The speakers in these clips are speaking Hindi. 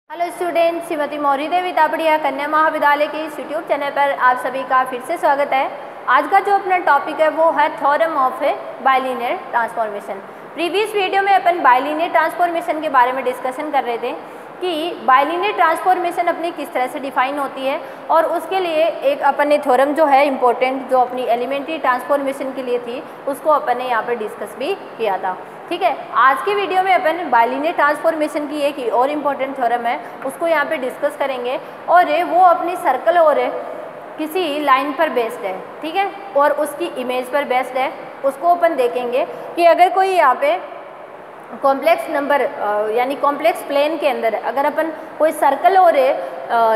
हेलो स्टूडेंट, श्रीमती मौर्य देवी तापड़िया कन्या महाविद्यालय के इस यूट्यूब चैनल पर आप सभी का फिर से स्वागत है। आज का जो अपना टॉपिक है वो है theorem of bilinear transformation. Previous video में अपन बाइलिनियर ट्रांसफॉर्मेशन के बारे में डिस्कशन कर रहे थे कि बाइलिनियर ट्रांसफॉर्मेशन अपनी किस तरह से डिफाइन होती है और उसके लिए एक अपन ने थ्योरम जो है इम्पोर्टेंट जो अपनी एलिमेंट्री ट्रांसफॉर्मेशन के लिए थी उसको अपन ने यहाँ पर डिस्कस भी किया था। ठीक है, आज की वीडियो में अपन बाइलिनियर ट्रांसफॉर्मेशन की एक और इम्पोर्टेंट थ्योरम है उसको यहाँ पे डिस्कस करेंगे और वो अपनी सर्कल और किसी लाइन पर बेस्ड है। ठीक है, और उसकी इमेज पर बेस्ड है। उसको अपन देखेंगे कि अगर कोई यहाँ पे कॉम्प्लेक्स नंबर यानी कॉम्प्लेक्स प्लेन के अंदर अगर अपन कोई सर्कल और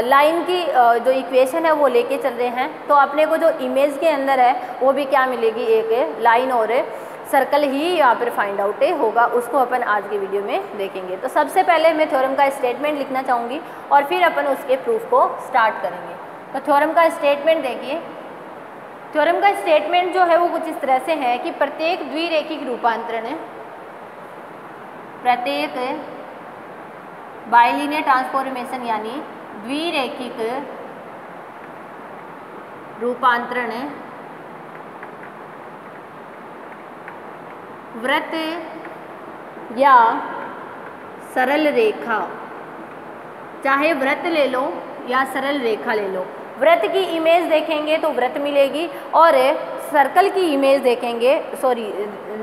लाइन की जो इक्वेशन है वो लेके चल रहे हैं तो अपने को जो इमेज के अंदर है वो भी क्या मिलेगी, एक लाइन और सर्कल ही यहाँ पर फाइंड आउट होगा। उसको अपन आज की वीडियो में देखेंगे। तो सबसे पहले मैं थ्योरम का स्टेटमेंट लिखना चाहूँगी और फिर अपन उसके प्रूफ को स्टार्ट करेंगे। तो थ्योरम का स्टेटमेंट देखिए। थ्योरम का स्टेटमेंट जो है वो कुछ इस तरह से है कि प्रत्येक द्विरेखिक रूपांतरण, प्रत्येक बाइलिनियर ट्रांसफॉर्मेशन यानी द्विरेखिक रूपांतरण वृत्त या सरल रेखा, चाहे वृत्त ले लो या सरल रेखा ले लो, वृत्त की इमेज देखेंगे तो वृत्त मिलेगी और सर्कल की इमेज देखेंगे,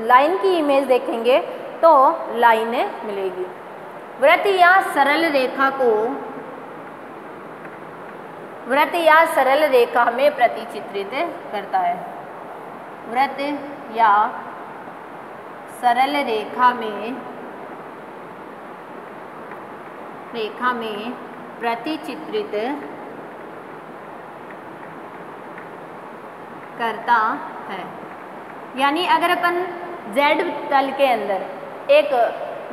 लाइन की इमेज देखेंगे तो लाइन मिलेगी। वृत्त या सरल रेखा को वृत्त या सरल रेखा में प्रतिचित्रित करता है। वृत्त या सरल रेखा में प्रतिचित्रित करता है। यानी अगर अपन z तल के अंदर एक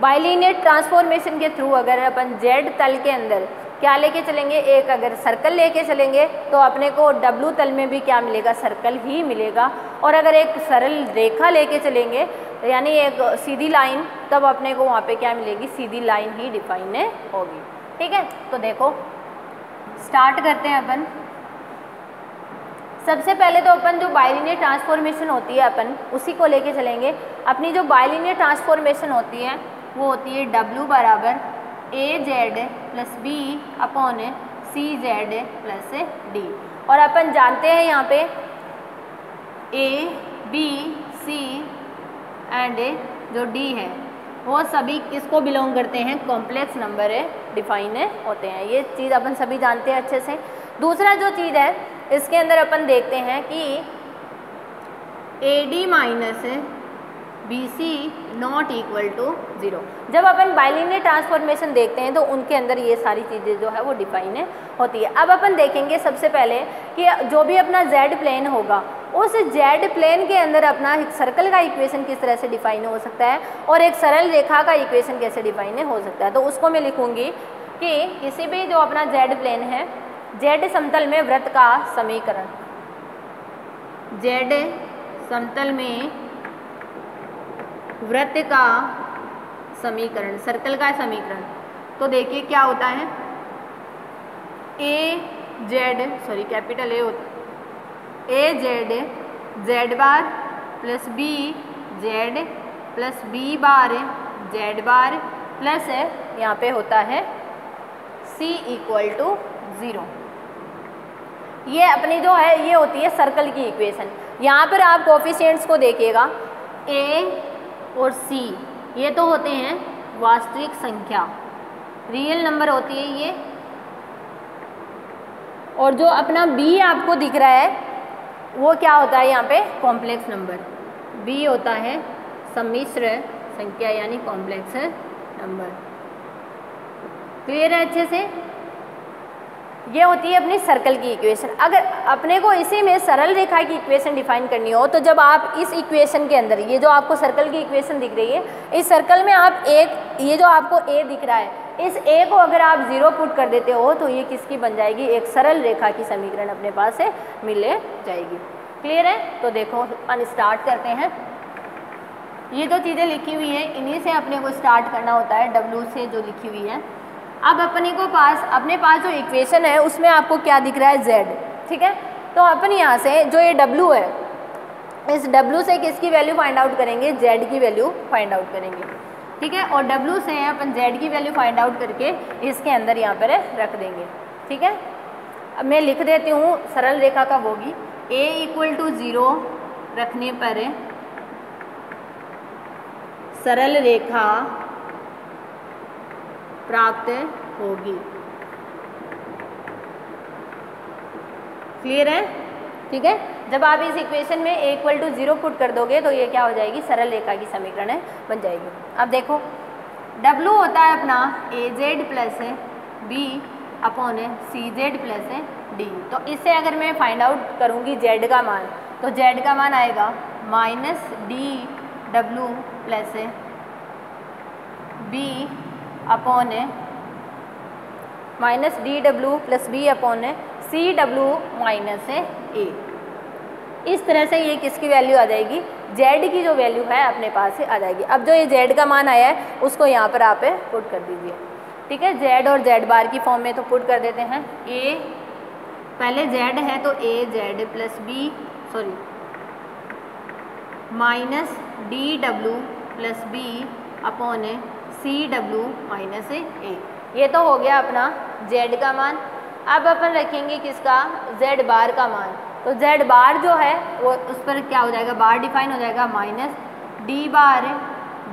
बाइलिनियर ट्रांसफॉर्मेशन के थ्रू अगर अपन z तल के अंदर क्या लेके चलेंगे, एक अगर सर्कल लेके चलेंगे तो अपने को w तल में भी क्या मिलेगा, सर्कल ही मिलेगा। और अगर एक सरल रेखा लेके चलेंगे यानी एक सीधी लाइन, तब अपने को वहाँ पे क्या मिलेगी, सीधी लाइन ही डिफाइन होगी। ठीक है, तो देखो स्टार्ट करते हैं अपन। सबसे पहले तो अपन जो बाइलिनियर ट्रांसफॉर्मेशन होती है अपन उसी को लेके चलेंगे। अपनी जो बाइलिनियर ट्रांसफॉर्मेशन होती है वो होती है W बराबर AZ plus B upon CZ plus D। और अपन जानते हैं यहाँ पे A, B, C एंड जो D है वो सभी किसको बिलोंग करते हैं, कॉम्प्लेक्स नंबर डिफाइन होते हैं। ये चीज़ अपन सभी जानते हैं अच्छे से। दूसरा जो चीज़ है इसके अंदर अपन देखते हैं कि AD minus BC not equal to 0। जब अपन बाइलिनियर ट्रांसफॉर्मेशन देखते हैं तो उनके अंदर ये सारी चीज़ें जो है वो डिफाइन होती है। अब अपन देखेंगे सबसे पहले कि जो भी अपना Z प्लेन होगा उस Z प्लेन के अंदर अपना एक सर्कल का इक्वेशन किस तरह से डिफाइन हो सकता है और एक सरल रेखा का इक्वेशन कैसे डिफाइन हो सकता है। तो उसको मैं लिखूंगी कि किसी भी जो अपना Z प्लेन है, Z समतल में वृत्त का समीकरण, Z समतल में वृत्त का समीकरण, सर्कल का समीकरण। तो देखिए क्या होता है, कैपिटल A होता है AZ Z bar plus B Z plus B bar Z bar plus यहाँ पे होता है C इक्वल टू 0। ये अपनी जो है ये होती है सर्कल की इक्वेशन। यहाँ पर आप कोफिशिएंट्स को देखिएगा, A और C ये तो होते हैं वास्तविक संख्या, रियल नंबर होती है ये। और जो अपना B आपको दिख रहा है वो क्या होता है, यहाँ पे कॉम्प्लेक्स नंबर B होता है सम्मिश्र संख्या यानी कॉम्प्लेक्स नंबर। क्लियर है अच्छे से। ये होती है अपनी सर्कल की इक्वेशन। अगर अपने को इसी में सरल रेखा की इक्वेशन डिफाइन करनी हो तो जब आप इस इक्वेशन के अंदर ये जो आपको सर्कल की इक्वेशन दिख रही है, इस सर्कल में आप एक ये जो आपको A दिख रहा है, इस A को अगर आप 0 पुट कर देते हो तो ये किसकी बन जाएगी, एक सरल रेखा की समीकरण अपने पास से मिले जाएगी। क्लियर है। तो देखो अपन स्टार्ट करते हैं। ये जो चीज़ें लिखी हुई है इन्हीं से अपने को स्टार्ट करना होता है, W से जो लिखी हुई है। अब अपने पास जो इक्वेशन है उसमें आपको क्या दिख रहा है, z, ठीक है। तो अपन यहाँ से जो ये w है, इस w से किसकी वैल्यू फाइंड आउट करेंगे, z की वैल्यू फाइंड आउट करेंगे, ठीक है। और w से अपन z की वैल्यू फाइंड आउट करके इसके अंदर यहाँ पर रख देंगे, ठीक है। अब मैं लिख देती हूँ सरल रेखा का होगी, a = 0 रखने पर सरल रेखा प्राप्त होगी। क्लियर है, ठीक है। जब आप इस इक्वेशन में a = 0 पुट कर दोगे तो ये क्या हो जाएगी, सरल रेखा की समीकरण बन जाएगी। अब देखो w होता है अपना az plus b/cz plus d। तो इससे अगर मैं फाइंड आउट करूँगी z का मान, तो z का मान आएगा -dw प्लस -dw+b/cw -a। इस तरह से ये किसकी वैल्यू आ जाएगी, z की जो वैल्यू है अपने पास से आ जाएगी। अब जो ये z का मान आया है उसको यहाँ पर आप पुट कर दीजिए, ठीक है। z और z बार की फॉर्म में तो पुट कर देते हैं। a पहले z है तो az plus b -dw+b/cw -a। ये तो हो गया अपना z का मान। अब अपन रखेंगे किसका, z बार का मान। तो z बार जो है वो उस पर क्या हो जाएगा, बार डिफाइन हो जाएगा -d bar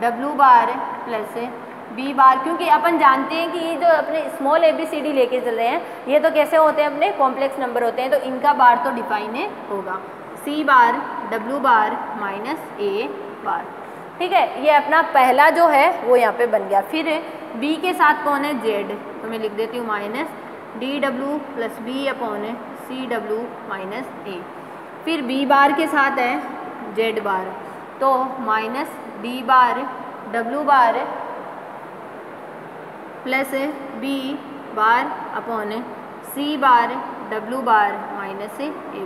w bar plus b बार। क्योंकि अपन जानते हैं कि ये जो अपने स्मॉल ABCD लेके चल रहे हैं ये तो कैसे होते हैं, अपने कॉम्प्लेक्स नंबर होते हैं, तो इनका बार तो डिफाइन होगा, c bar w bar -a bar, ठीक है। ये अपना पहला जो है वो यहाँ पे बन गया। फिर b के साथ कौन है, z, तो मैं लिख देती हूँ -dw+b/cw -a। फिर b बार के साथ है z बार, तो -d bar w bar plus b बार/c bar w bar -a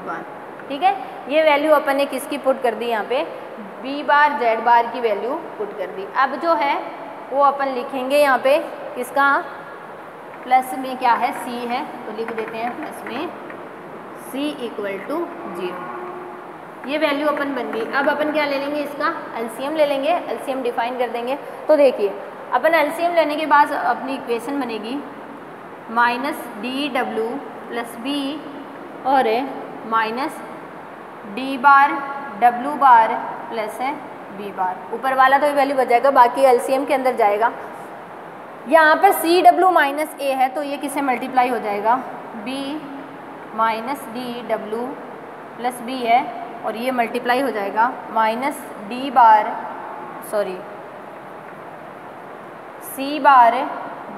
bar, ठीक है। ये वैल्यू अपन ने किसकी पुट कर दी, यहाँ पे b बार z बार की वैल्यू पुट कर दी। अब जो है वो अपन लिखेंगे यहाँ पे किसका, प्लस में क्या है, c है, तो लिख देते हैं प्लस में c = 0। ये वैल्यू अपन बन गई। अब अपन क्या ले लेंगे, इसका एलसीएम ले लेंगे, एलसीएम डिफाइन कर देंगे। तो देखिए अपन एलसीएम लेने के बाद अपनी इक्वेशन बनेगी -dw+b और -d bar w bar plus b बार। ऊपर वाला तो ये वैल्यू बच जाएगा, बाकी एलसीएम के अंदर जाएगा। यहाँ पर CW -a है तो ये किससे मल्टीप्लाई हो जाएगा, b -dw+b है और ये मल्टीप्लाई हो जाएगा -d bar c bar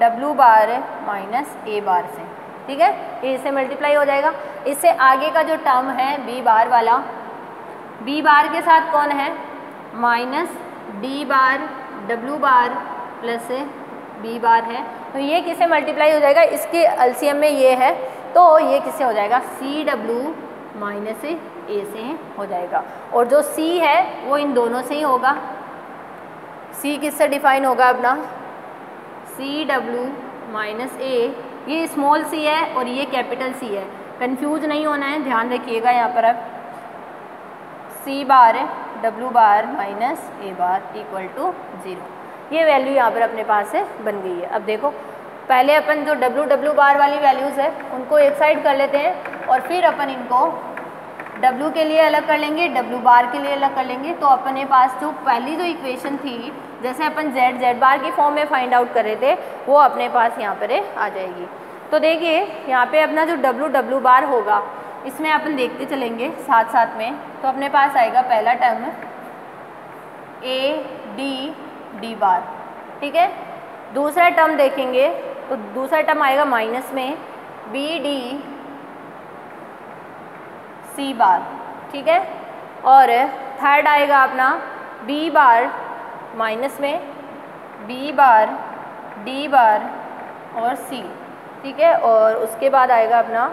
w bar -a बार से, ठीक है। ये इससे मल्टीप्लाई हो जाएगा। इससे आगे का जो टर्म है b बार वाला, b बार के साथ कौन है, -d bar w bar plus b बार है, तो ये किससे मल्टीप्लाई हो जाएगा, इसके एलसीएम में ये है तो ये किससे हो जाएगा, CW -a से हो जाएगा। और जो c है वो इन दोनों से ही होगा। c किससे डिफाइन होगा अपना, CW -a, ये स्मॉल c है और ये कैपिटल C है, कंफ्यूज नहीं होना है, ध्यान रखिएगा यहाँ पर। अब c bar w bar -a बार = 0। ये वैल्यू यहाँ पर अपने पास से बन गई है। अब देखो पहले अपन जो w बार वाली वैल्यूज़ है उनको एक साइड कर लेते हैं और फिर अपन इनको w के लिए अलग कर लेंगे, w बार के लिए अलग कर लेंगे। तो अपने पास जो पहली जो इक्वेशन थी, जैसे अपन z बार की फॉर्म में फाइंड आउट कर रहे थे, वो अपने पास यहाँ पर आ जाएगी। तो देखिए यहाँ पे अपना जो w बार होगा इसमें अपन देखते चलेंगे साथ साथ में। तो अपने पास आएगा पहला टर्म d बार, ठीक है। दूसरा टर्म देखेंगे तो दूसरा टर्म आएगा माइनस में c बार, ठीक है। और थर्ड आएगा अपना b बार माइनस में b बार d बार और c, ठीक है। और उसके बाद आएगा अपना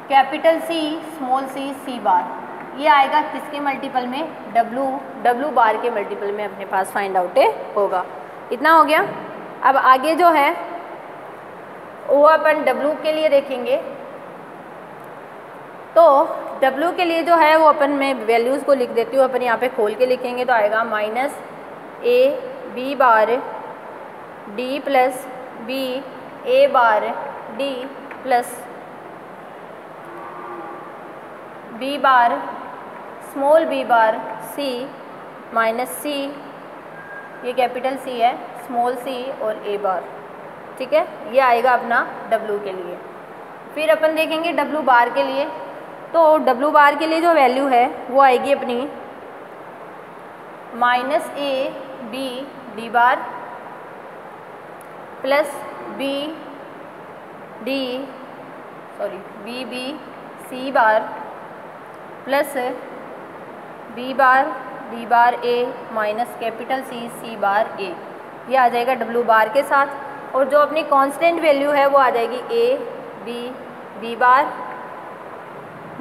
कैपिटल C स्मॉल c बार। ये आएगा किसके मल्टीपल में, w बार के मल्टीपल में अपने पास फाइंड आउट होगा। इतना हो गया, अब आगे जो है वो अपन W के लिए देखेंगे। तो W के लिए जो है वो अपन मैं वैल्यूज़ को लिख देती हूँ, अपन यहाँ पे खोल के लिखेंगे तो आएगा minus A B bar D plus B A bar D plus B bar small b bar C minus C, ये कैपिटल C है, स्मॉल c और A बार। ठीक है, ये आएगा अपना W के लिए। फिर अपन देखेंगे W बार के लिए। तो W बार के लिए जो वैल्यू है वो आएगी अपनी minus A B D bar plus B B C bar plus B bar D bar A minus capital C bar A। ये आ जाएगा W बार के साथ। और जो अपनी कांस्टेंट वैल्यू है वो आ जाएगी A B bar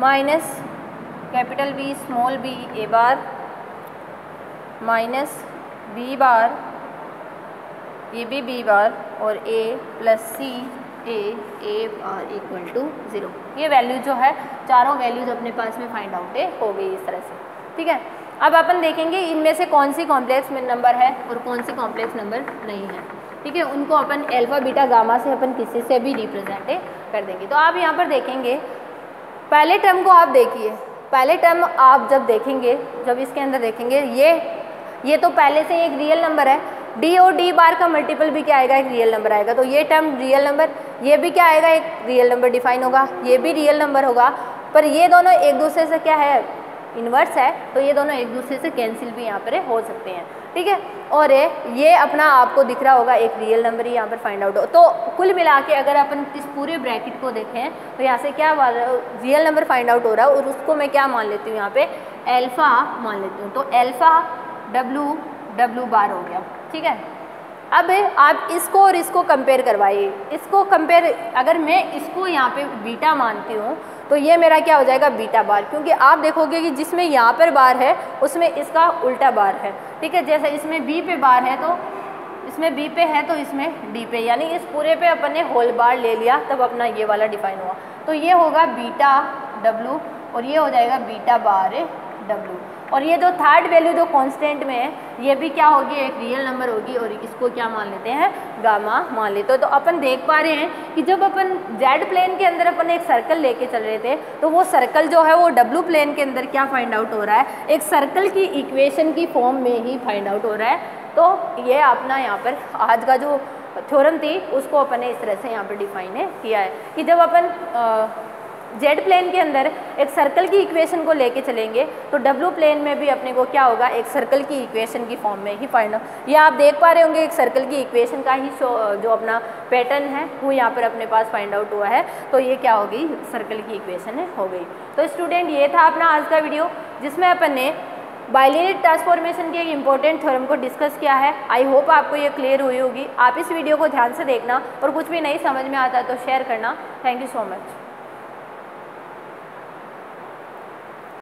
minus capital B small b A bar minus B bar ये भी B बार और A plus C A bar equal to 0। ये वैल्यू जो है चारों वैल्यूज अपने पास में फाइंड आउट हो गई इस तरह से। ठीक है, अब अपन देखेंगे इनमें से कौन सी कॉम्प्लेक्स नंबर है और कौन सी कॉम्प्लेक्स नंबर नहीं है। ठीक है, उनको अपन अल्फा बीटा गामा से अपन किसी से भी रिप्रेजेंट कर देंगे। तो आप यहाँ पर देखेंगे पहले टर्म को आप देखिए, पहले टर्म आप जब देखेंगे, जब इसके अंदर देखेंगे ये तो पहले से एक रियल नंबर है। D और D बार का मल्टीपल भी क्या आएगा, एक रियल नंबर आएगा। तो ये टर्म रियल नंबर, ये भी क्या आएगा, एक रियल नंबर डिफाइन होगा, ये भी रियल नंबर होगा। पर ये दोनों एक दूसरे से क्या है, इन्वर्स है, तो ये दोनों एक दूसरे से कैंसिल भी यहाँ पर हो सकते हैं। ठीक है, और ये अपना आपको दिख रहा होगा एक रियल नंबर ही यहाँ पर फाइंड आउट हो। तो कुल मिला के अगर अपन इस पूरे ब्रैकेट को देखें तो यहाँ से क्या रियल नंबर फाइंड आउट हो रहा है और उसको मैं क्या मान लेती हूँ, यहाँ पे अल्फा मान लेती हूँ। तो अल्फा W बार हो गया। ठीक है, अब आप इसको और इसको कंपेयर करवाइए। इसको कंपेयर, अगर मैं इसको यहाँ पे बीटा मानती हूँ तो ये मेरा क्या हो जाएगा, बीटा बार, क्योंकि आप देखोगे कि जिसमें यहाँ पर बार है उसमें इसका उल्टा बार है। ठीक है, जैसे इसमें B पे बार है तो इसमें B पे है तो इसमें D पे, यानी इस पूरे पे अपन ने होल बार ले लिया तब अपना ये वाला डिफाइन हुआ। तो ये होगा बीटा W और ये हो जाएगा बीटा बार W। और ये जो थर्ड वैल्यू जो कांस्टेंट में है ये भी क्या होगी, एक रियल नंबर होगी और इसको क्या मान लेते हैं, गामा मान लेते हैं। तो अपन देख पा रहे हैं कि जब अपन जेड प्लेन के अंदर अपन एक सर्कल लेके चल रहे थे तो वो सर्कल जो है वो डब्ल्यू प्लेन के अंदर क्या फाइंड आउट हो रहा है, एक सर्कल की इक्वेशन की फॉर्म में ही फाइंड आउट हो रहा है। तो ये अपना यहाँ पर आज का जो थ्योरम थी उसको अपन ने इस तरह से यहाँ पर डिफाइन किया है कि जब अपन जेड प्लेन के अंदर एक सर्कल की इक्वेशन को लेके चलेंगे तो डब्ल्यू प्लेन में भी अपने को क्या होगा, एक सर्कल की इक्वेशन की फॉर्म में ही फाइंड आउट। ये आप देख पा रहे होंगे एक सर्कल की इक्वेशन का ही जो अपना पैटर्न है वो यहाँ पर अपने पास फाइंड आउट हुआ है। तो ये क्या होगी, सर्कल की इक्वेशन हो गई। तो स्टूडेंट ये था अपना आज का वीडियो जिसमें अपन ने बाइलिनियर ट्रांसफॉर्मेशन के एक इंपॉर्टेंट थ्योरम को डिस्कस किया है। आई होप आपको ये क्लियर हुई होगी। आप इस वीडियो को ध्यान से देखना और कुछ भी नहीं समझ में आता तो शेयर करना। Thank you so much.